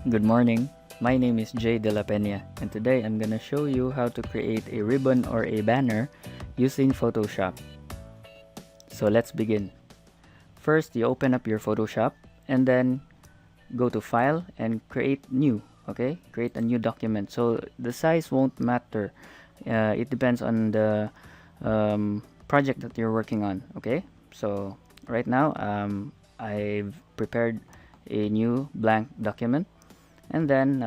Good morning, my name is Dela, and today I'm gonna show you how to create a ribbon or a banner using Photoshop. So let's begin. First, you open up your Photoshop and then go to File and create new, okay? Create a new document. So the size won't matter. It depends on the project that you're working on, okay? So right now, I've prepared a new blank document. And then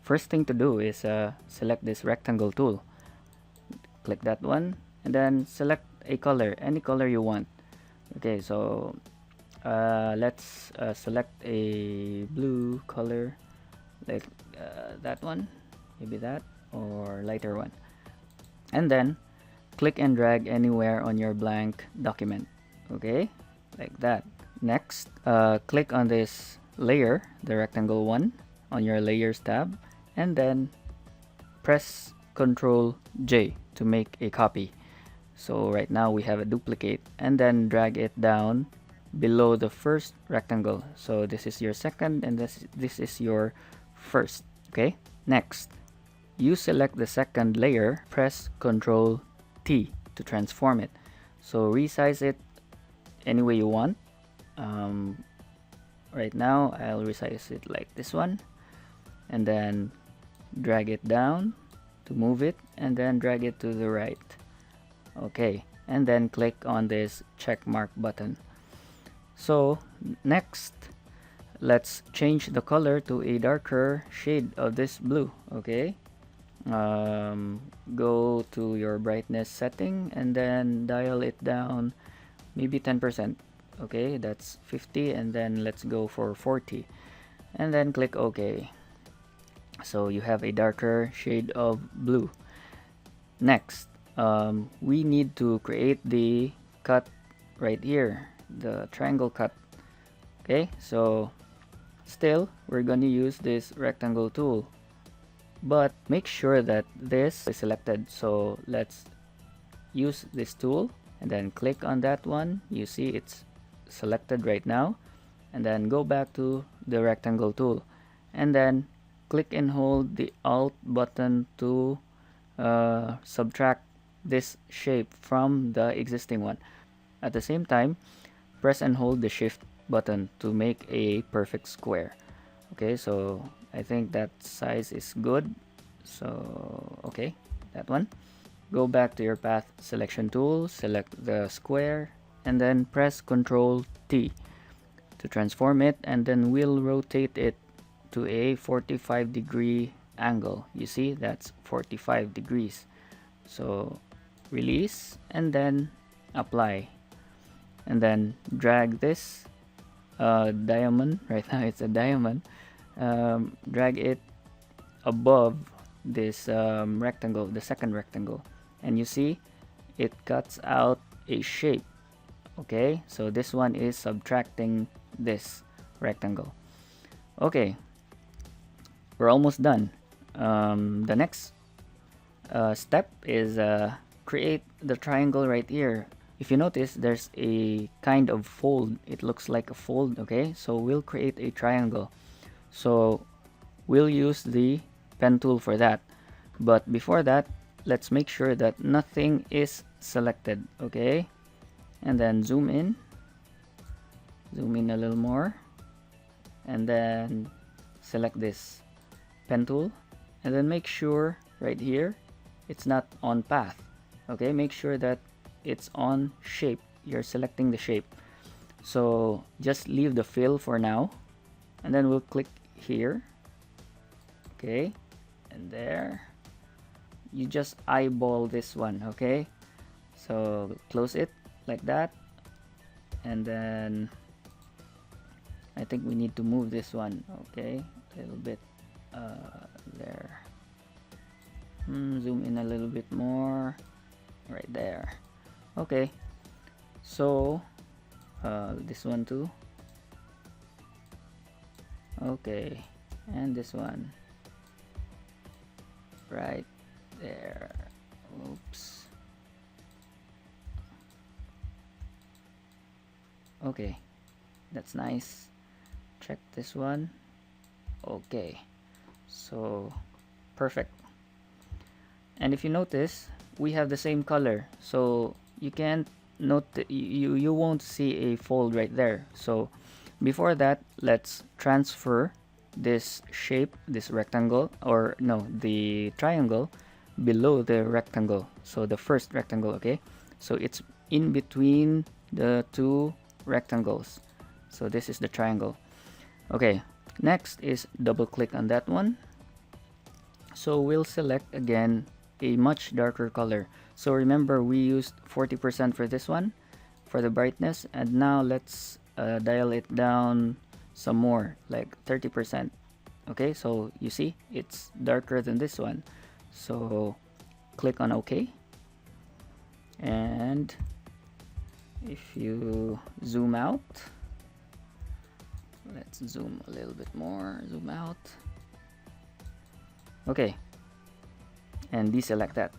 first thing to do is select this rectangle tool. Click that one and then select a color, any color you want. Okay, so let's select a blue color, like that one, maybe that, or lighter one. And then click and drag anywhere on your blank document. Okay, like that. Next, click on this layer, the rectangle one, on your layers tab, and then press Ctrl J to make a copy. So right now we have a duplicate, and then drag it down below the first rectangle. So this is your second and this is your first. Okay, next you select the second layer, press Ctrl T to transform it. So resize it any way you want. Right now I'll resize it like this one, and then drag it down to move it, and then drag it to the right. Okay, and then click on this check mark button. So next, let's change the color to a darker shade of this blue. Okay, go to your brightness setting and then dial it down maybe 10%. Okay, that's 50, and then let's go for 40, and then click OK. So you have a darker shade of blue. Next, we need to create the cut right here, the triangle cut. Okay, so still we're going to use this rectangle tool, but make sure that this is selected. So let's use this tool and then click on that one. You see it's selected right now, and then go back to the rectangle tool and then click and hold the Alt button to subtract this shape from the existing one. At the same time, press and hold the Shift button to make a perfect square. Okay, so I think that size is good. So okay, that one. Go back to your path selection tool, select the square, and then press Ctrl T to transform it, and then we'll rotate it to a 45-degree angle. You see, that's 45 degrees. So release and then apply, and then drag this diamond. Right now it's a diamond. Drag it above this rectangle, the second rectangle, and you see it cuts out a shape. Okay, so this one is subtracting this rectangle. Okay, we're almost done. The next step is create the triangle right here. If you notice, there's a kind of fold. It looks like a fold. Okay, so we'll create a triangle. So we'll use the pen tool for that. But before that, let's make sure that nothing is selected. Okay, and then zoom in a little more, and then select this pen tool, and then make sure right here it's not on path. Okay, make sure that it's on shape. You're selecting the shape. So just leave the fill for now, and then we'll click here. Okay, and there you just eyeball this one. Okay, so close it like that, and then I think we need to move this one. Okay, a little bit there. Zoom in a little bit more right there. Okay, so this one too. Okay, and this one right there. Oops. Okay, that's nice. Check this one. Okay, so perfect. And if you notice, we have the same color, so you can't note you won't see a fold right there. So before that, let's transfer this shape, this rectangle, or no, the triangle below the rectangle. So the first rectangle, okay? So it's in between the two rectangles. So this is the triangle. Okay, next is double click on that one. So we'll select again a much darker color. So remember, we used 40% for this one for the brightness, and now let's dial it down some more, like 30%. Okay, so you see it's darker than this one, so click on OK. And if you zoom out, let's zoom a little bit more, zoom out. Okay, and deselect that.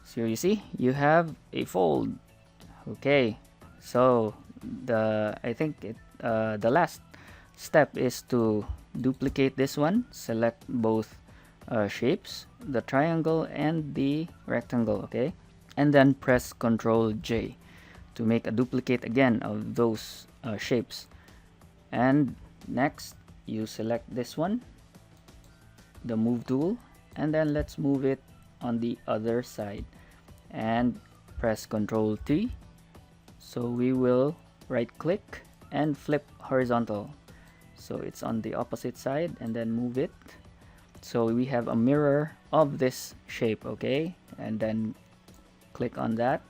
So you see you have a fold. Okay, so I think the last step is to duplicate this one, select both shapes, the triangle and the rectangle, okay, and then press Ctrl J to make a duplicate again of those shapes. And next you select this one, the move tool, and then let's move it on the other side and press Ctrl T. So we will right click and flip horizontal, so it's on the opposite side, and then move it so we have a mirror of this shape, okay, and then click on that.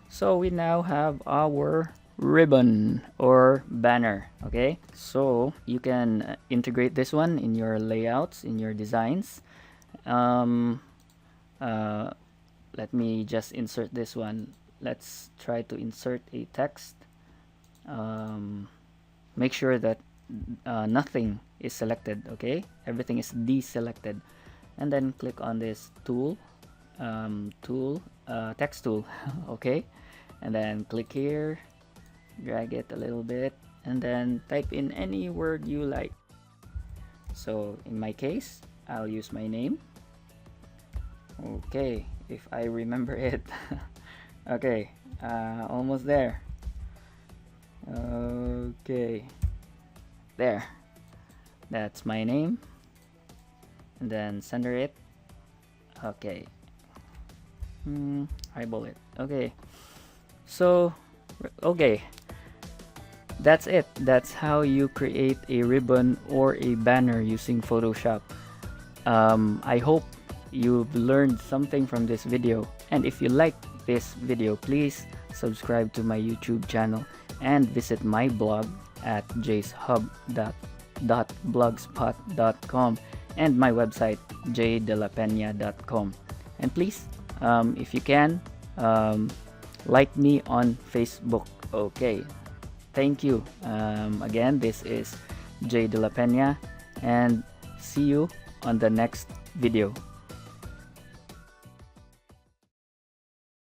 So we now have our ribbon or banner, okay? So you can integrate this one in your layouts, in your designs. Let me just insert this one. Let's try to insert a text. Make sure that nothing is selected, okay? Everything is deselected, and then click on this tool, text tool, okay, and then click here, drag it a little bit, and then type in any word you like. So in my case, I'll use my name. Okay, if I remember it. Okay, almost there. Okay, there, that's my name, and then center it. Okay, eyeball it. Okay, so okay, that's it. That's how you create a ribbon or a banner using Photoshop. I hope you've learned something from this video, and if you like this video, please subscribe to my YouTube channel and visit my blog at jshub.blogspot.com and my website jdelapena.com. And please, if you can, like me on Facebook. Okay, thank you. Again, this is J. De La Pena, and see you on the next video.